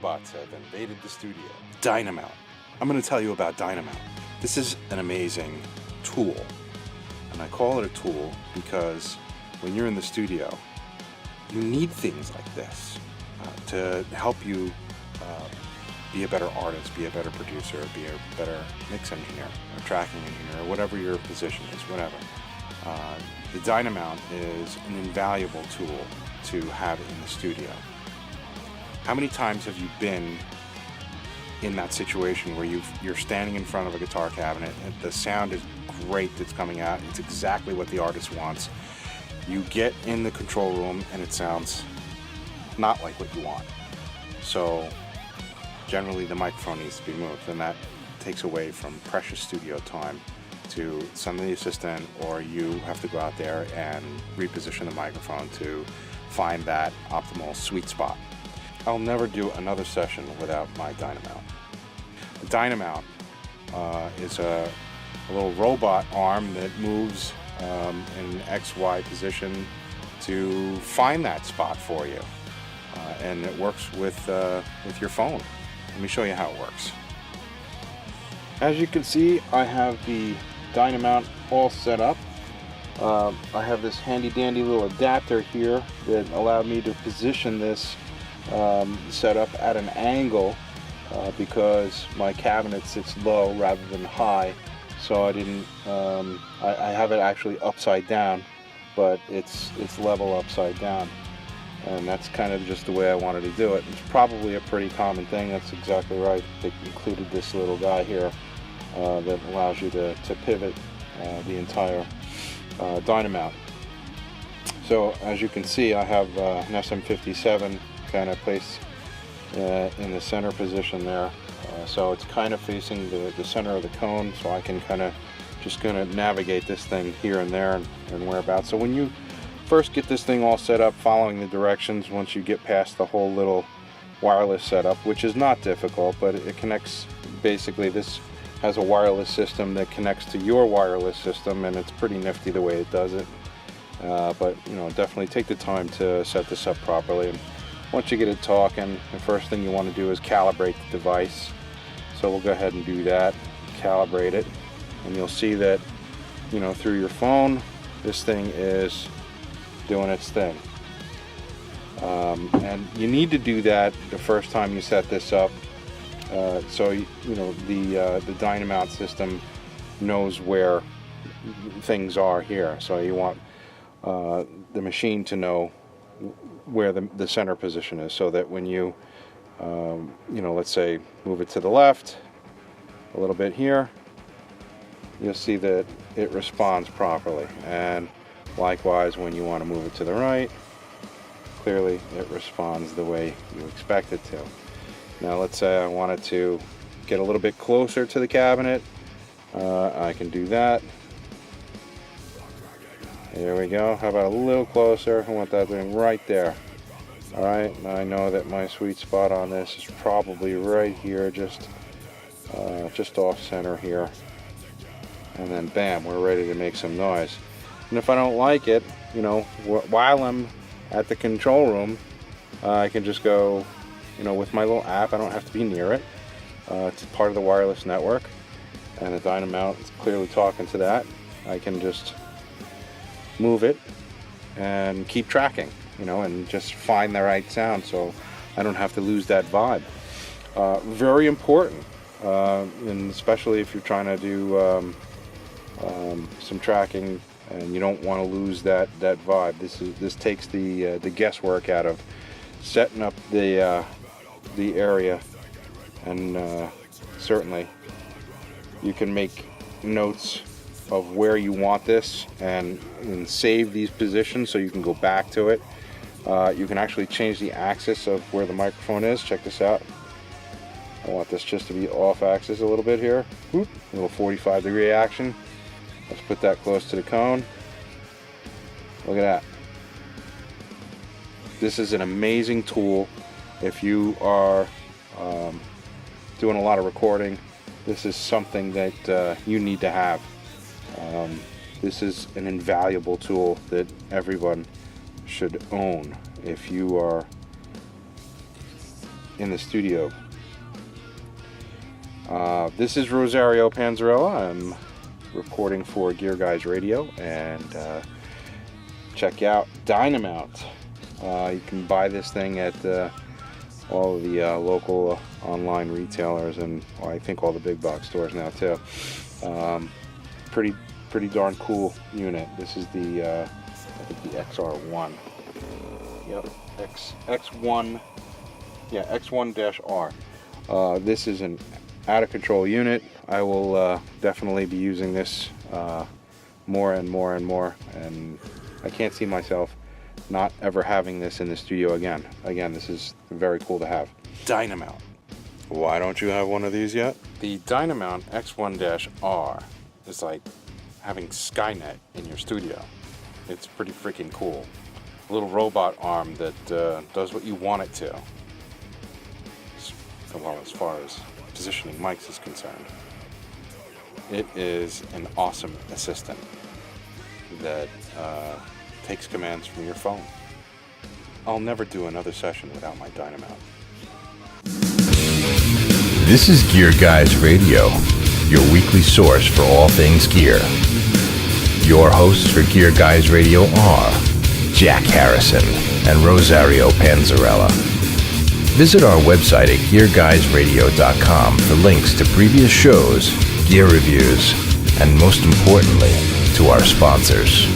robots have invaded the studio. Dynamount. I'm going to tell you about Dynamount. This is an amazing tool. And I call it a tool because when you're in the studio, you need things like this to help you be a better artist, be a better producer, be a better mix engineer, or tracking engineer, or whatever your position is, whatever. The Dynamount is an invaluable tool to have in the studio. How many times have you been in that situation where you're standing in front of a guitar cabinet and the sound is great that's coming out, it's exactly what the artist wants. You get in the control room and it sounds not like what you want. So generally the microphone needs to be moved, and that takes away from precious studio time to some of the assistant, or you have to go out there and reposition the microphone to find that optimal sweet spot. I'll never do another session without my Dynamount. The Dynamount is a little robot arm that moves in an XY position to find that spot for you, and it works with your phone. Let me show you how it works. As you can see, I have the Dynamount all set up. I have this handy dandy little adapter here that allowed me to position this setup at an angle because my cabinet sits low rather than high, so I didn't I have it actually upside down, but it's level upside down, and that's kind of just the way I wanted to do it. It's probably a pretty common thing. That's exactly right. They included this little guy here that allows you to pivot the entire Dynamount. So as you can see, I have an SM57 kind of placed in the center position there, so it's kind of facing the center of the cone, so I can kind of just gonna navigate this thing here and there and whereabouts. So when you first get this thing all set up, following the directions, once you get past the whole little wireless setup, which is not difficult, but it connects, basically this has a wireless system that connects to your wireless system, and it's pretty nifty the way it does it. But you know, definitely take the time to set this up properly. And once you get it talking, the first thing you want to do is calibrate the device. So we'll go ahead and do that, calibrate it, and you'll see that, you know, through your phone, this thing is doing its thing. And you need to do that the first time you set this up, so you know the Dynamount system knows where things are here. So you want the machine to know where the center position is, so that when you you know, let's say move it to the left a little bit here, you'll see that it responds properly. And likewise, when you want to move it to the right, clearly it responds the way you expect it to. Now let's say I wanted to get a little bit closer to the cabinet, I can do that. There we go. How about a little closer? I want that thing right there. Alright, now I know that my sweet spot on this is probably right here, just off center here. And then bam, we're ready to make some noise. And if I don't like it, you know, while I'm at the control room, I can just go, you know, with my little app. I don't have to be near it. It's part of the wireless network, and the Dynamount is clearly talking to that. I can just move it and keep tracking, you know, and just find the right sound, so I don't have to lose that vibe. Very important, and especially if you're trying to do some tracking and you don't want to lose that vibe. This takes the guesswork out of setting up the area, and certainly you can make notes of where you want this and save these positions so you can go back to it. You can actually change the axis of where the microphone is. Check this out. I want this just to be off axis a little bit here. Whoop, a little 45-degree action. Let's put that close to the cone. Look at that. This is an amazing tool if you are doing a lot of recording. This is something that you need to have. This is an invaluable tool that everyone should own if you are in the studio. This is Rosario Panzarella. I'm reporting for Gear Guys Radio, and check out Dynamount. You can buy this thing at all of the local online retailers, and I think all the big box stores now too. Pretty darn cool unit. This is the I think the XR1. Yep, X1. Yeah, X1-R. This is an out of control unit. I will definitely be using this more and more and more, and I can't see myself not ever having this in the studio again. Again, this is very cool to have. Dynamount. Why don't you have one of these yet? The Dynamount X1-R is like having Skynet in your studio. It's pretty freaking cool. A little robot arm that does what you want it to. Well, as far as positioning mics is concerned. It is an awesome assistant that takes commands from your phone. I'll never do another session without my Dynamount. This is Gear Guys Radio, your weekly source for all things gear. Your hosts for Gear Guys Radio are Jack Harrison and Rosario Panzarella. Visit our website at gearguysradio.com for links to previous shows, gear reviews, and most importantly, to our sponsors.